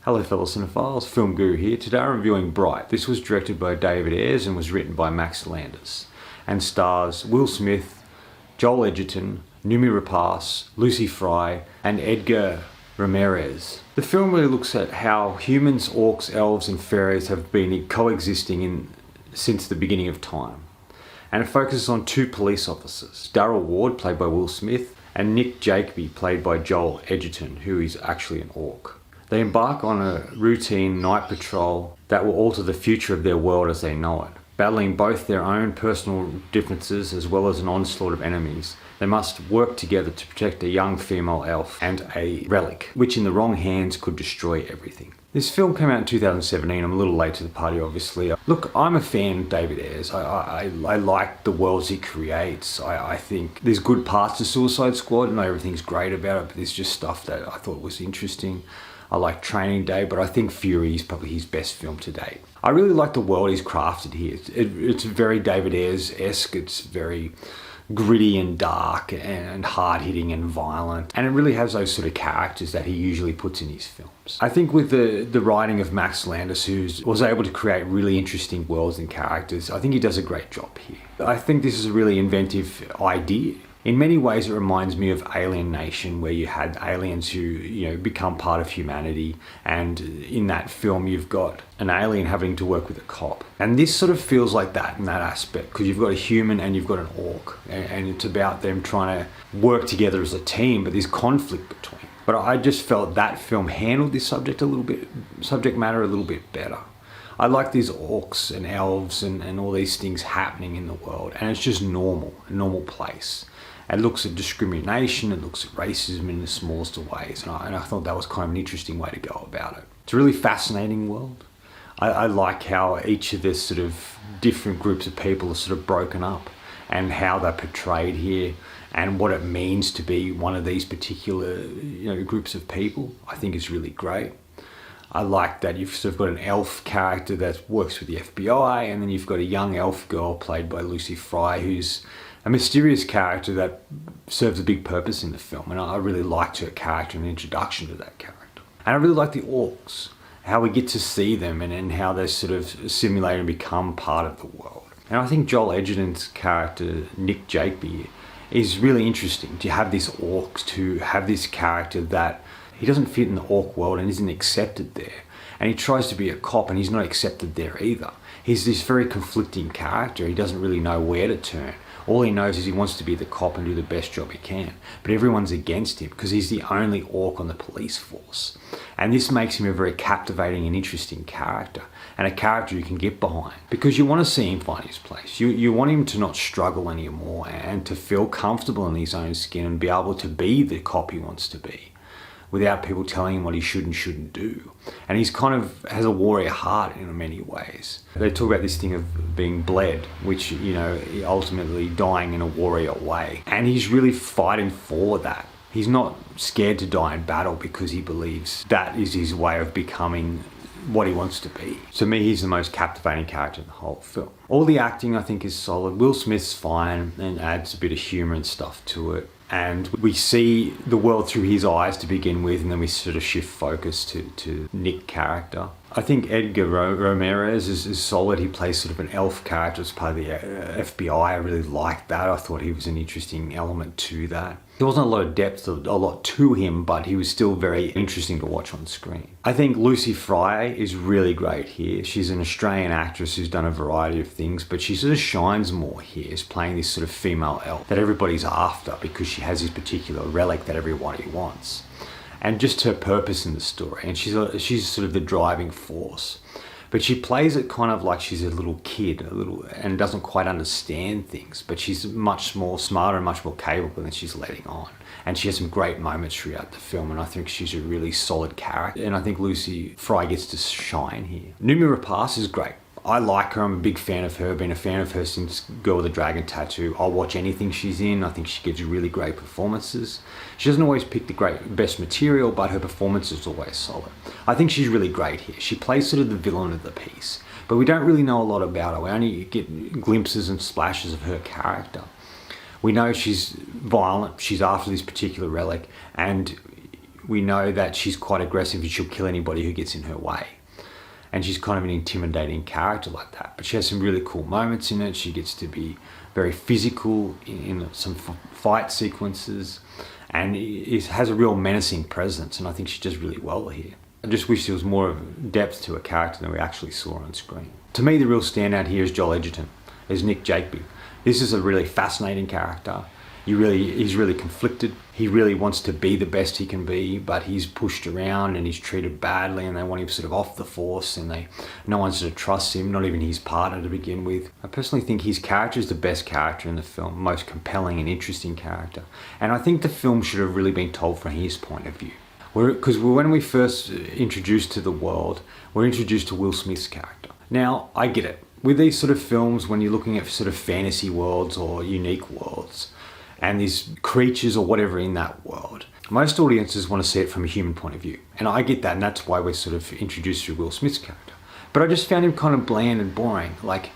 Hello fellow cinephiles, Film Guru here. Today I'm reviewing Bright. This was directed by David Ayers and was written by Max Landis and stars Will Smith, Joel Edgerton, Noomi Rapace, Lucy Fry and Edgar Ramirez. The film really looks at how humans, orcs, elves and fairies have been coexisting since the beginning of time. And it focuses on two police officers, Darryl Ward, played by Will Smith, and Nick Jacoby, played by Joel Edgerton, who is actually an orc. They embark on a routine night patrol that will alter the future of their world as they know it. Battling both their own personal differences as well as an onslaught of enemies, they must work together to protect a young female elf and a relic, which in the wrong hands could destroy everything. This film came out in 2017. I'm a little late to the party, obviously. Look, I'm a fan of David Ayers. I like the worlds he creates. I think there's good parts to Suicide Squad, and not everything's great about it, but there's just stuff that I thought was interesting. I like Training Day, but I think Fury is probably his best film to date. I really like the world he's crafted here. It's very David Ayers-esque. It's very gritty and dark and hard-hitting and violent, and it really has those sort of characters that he usually puts in his films. I think with the writing of Max Landis, who was able to create really interesting worlds and characters, I think he does a great job here. I think this is a really inventive idea. In many ways, it reminds me of Alien Nation, where you had aliens who, become part of humanity. And in that film, you've got an alien having to work with a cop. And this sort of feels like that in that aspect, because you've got a human and you've got an orc. And it's about them trying to work together as a team, but there's conflict between. But I just felt that film handled this subject matter a little bit better. I like these orcs and elves and all these things happening in the world. And it's just normal, a normal place. It looks at discrimination, it looks at racism in the smallest of ways, and I thought that was kind of an interesting way to go about it. It's a really fascinating world. I like how each of the sort of different groups of people are sort of broken up and how they're portrayed here and what it means to be one of these particular groups of people. I think is really great. I like that you've sort of got an elf character that works with the FBI, and then you've got a young elf girl played by Lucy Fry, who's a mysterious character that serves a big purpose in the film, and I really liked her character and the introduction to that character. And I really like the orcs, how we get to see them and how they sort of assimilate and become part of the world. And I think Joel Edgerton's character, Nick Jacoby, is really interesting to have this orc, to have this character that he doesn't fit in the orc world and isn't accepted there. And he tries to be a cop and he's not accepted there either. He's this very conflicting character. He doesn't really know where to turn. All he knows is he wants to be the cop and do the best job he can. But everyone's against him because he's the only orc on the police force. And this makes him a very captivating and interesting character, and a character you can get behind, because you want to see him find his place. You want him to not struggle anymore and to feel comfortable in his own skin and be able to be the cop he wants to be, without people telling him what he should and shouldn't do. And he's kind of has a warrior heart in many ways. They talk about this thing of being bled, which, ultimately dying in a warrior way. And he's really fighting for that. He's not scared to die in battle because he believes that is his way of becoming what he wants to be. To me, he's the most captivating character in the whole film. All the acting, I think, is solid. Will Smith's fine and adds a bit of humor and stuff to it. And we see the world through his eyes to begin with, and then we sort of shift focus to Nick's character. I think Edgar Ramirez is solid. He plays sort of an elf character as part of the FBI. I really liked that. I thought he was an interesting element to that. There wasn't a lot of depth, a lot to him, but he was still very interesting to watch on screen. I think Lucy Fry is really great here. She's an Australian actress who's done a variety of things, but she sort of shines more here as playing this sort of female elf that everybody's after because she has this particular relic that everybody wants. And just her purpose in the story, and she's sort of the driving force. But she plays it kind of like she's a little kid, and doesn't quite understand things, but she's much more smarter and much more capable than she's letting on. And she has some great moments throughout the film, and I think she's a really solid character. And I think Lucy Fry gets to shine here. Noomi Rapace is great. I like her. I'm a big fan of her. Been a fan of her since Girl with a Dragon Tattoo. I'll watch anything she's in. I think she gives really great performances. She doesn't always pick the best material, but her performance is always solid. I think she's really great here. She plays sort of the villain of the piece, but we don't really know a lot about her. We only get glimpses and splashes of her character. We know she's violent. She's after this particular relic, and we know that she's quite aggressive and she'll kill anybody who gets in her way. And she's kind of an intimidating character like that. But she has some really cool moments in it. She gets to be very physical in some fight sequences, and it has a real menacing presence, and I think she does really well here. I just wish there was more of depth to a character than we actually saw on screen. To me, the real standout here is Joel Edgerton, as Nick Jakeby. This is a really fascinating character. He's really conflicted. He really wants to be the best he can be, but he's pushed around and he's treated badly, and they want him sort of off the force, and no one sort of trusts him, not even his partner to begin with. I personally think his character is the best character in the film, most compelling and interesting character. And I think the film should have really been told from his point of view. Because when we first introduced to the world, we're introduced to Will Smith's character. Now, I get it. With these sort of films, when you're looking at sort of fantasy worlds or unique worlds, and these creatures or whatever in that world, most audiences want to see it from a human point of view. And I get that, and that's why we're sort of introduced through Will Smith's character. But I just found him kind of bland and boring. Like,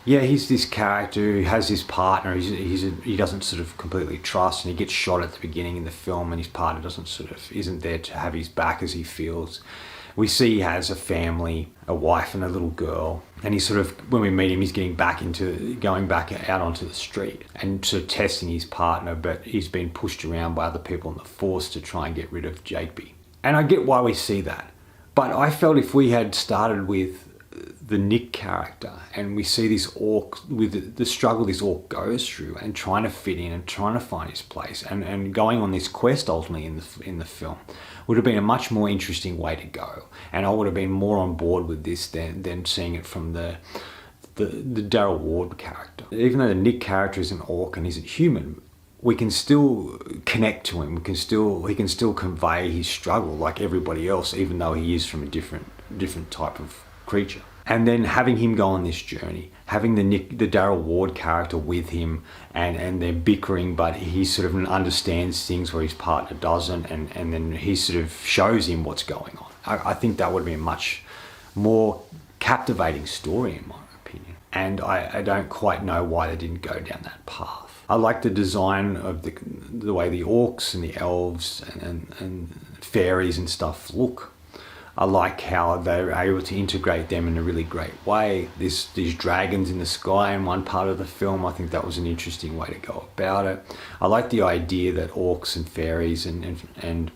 yeah, he's this character who has his partner he doesn't sort of completely trust, and he gets shot at the beginning in the film, and his partner isn't there to have his back as he feels. We see he has a family, a wife and a little girl, and he's sort of, when we meet him, he's going back out onto the street and sort of testing his partner, but he's been pushed around by other people in the force to try and get rid of Jakeby. And I get why we see that, but I felt if we had started with the Nick character, and we see this orc with the struggle this orc goes through and trying to fit in and trying to find his place and going on this quest ultimately in the film, would have been a much more interesting way to go, and I would have been more on board with this than seeing it from the Daryl Ward character. Even though the Nick character is an orc and isn't human, we can still connect to him. He can still convey his struggle like everybody else, even though he is from a different type of creature. And then having him go on this journey, having the Daryl Ward character with him, and they're bickering, but he sort of understands things where his partner doesn't, and then he sort of shows him what's going on. I think that would be a much more captivating story in my opinion. And I don't quite know why they didn't go down that path. I like the design of the way the orcs and the elves and fairies and stuff look. I like how they were able to integrate them in a really great way. These dragons in the sky in one part of the film, I think that was an interesting way to go about it. I like the idea that orcs and fairies and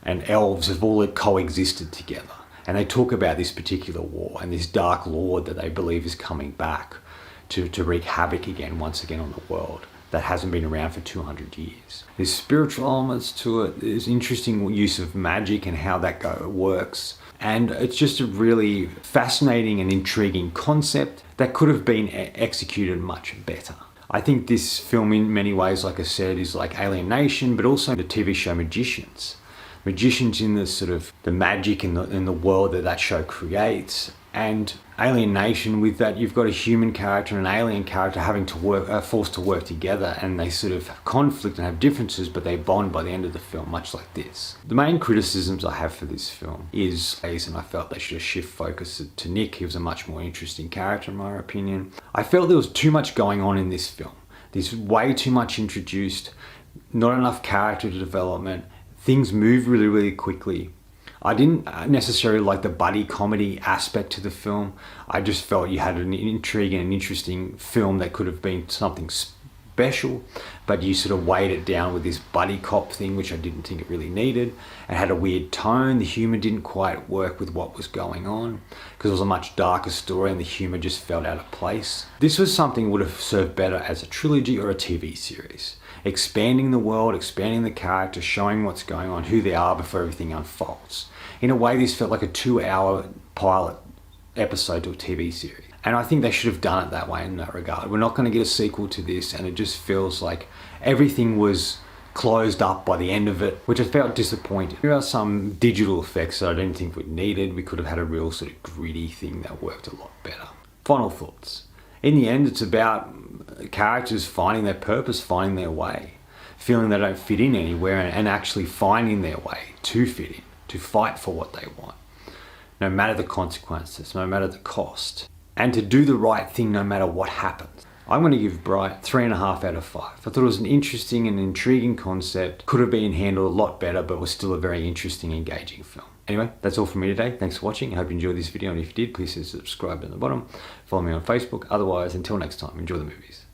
elves have all coexisted together. And they talk about this particular war and this dark lord that they believe is coming back to wreak havoc once again on the world that hasn't been around for 200 years. There's spiritual elements to it. There's interesting use of magic and how that works. And it's just a really fascinating and intriguing concept that could have been executed much better. I think this film in many ways, like I said, is like Alien Nation, but also the TV show Magicians. Magicians in the sort of the magic in the world that show creates, and Alien Nation with that you've got a human character and an alien character having to forced to work together, and they sort of conflict and have differences, but they bond by the end of the film, much like this. The main criticisms I have for this film is, and I felt they should have shift focus to Nick. He was a much more interesting character in my opinion. I felt there was too much going on in this film. There's way too much introduced, not enough character development. Things move really, really quickly. I didn't necessarily like the buddy comedy aspect to the film. I just felt you had an intriguing and interesting film that could have been something special, but you sort of weighed it down with this buddy cop thing, which I didn't think it really needed. It had a weird tone. The humor didn't quite work with what was going on because it was a much darker story and the humor just felt out of place. This was something that would have served better as a trilogy or a TV series. Expanding the world, expanding the character, showing what's going on, who they are before everything unfolds. In a way, this felt like a 2-hour pilot episode to a TV series. And I think they should have done it that way in that regard. We're not going to get a sequel to this, and it just feels like everything was closed up by the end of it, which I felt disappointed. There are some digital effects that I didn't think we needed. We could have had a real sort of gritty thing that worked a lot better. Final thoughts. In the end, it's about characters finding their purpose, finding their way, feeling they don't fit in anywhere, and actually finding their way to fit in, to fight for what they want, no matter the consequences, no matter the cost, and to do the right thing no matter what happens. I'm going to give Bright 3.5 out of 5. I thought it was an interesting and intriguing concept. Could have been handled a lot better, but was still a very interesting, engaging film. Anyway, that's all from me today. Thanks for watching. I hope you enjoyed this video, and if you did, please subscribe at the bottom. Follow me on Facebook. Otherwise, until next time, enjoy the movies.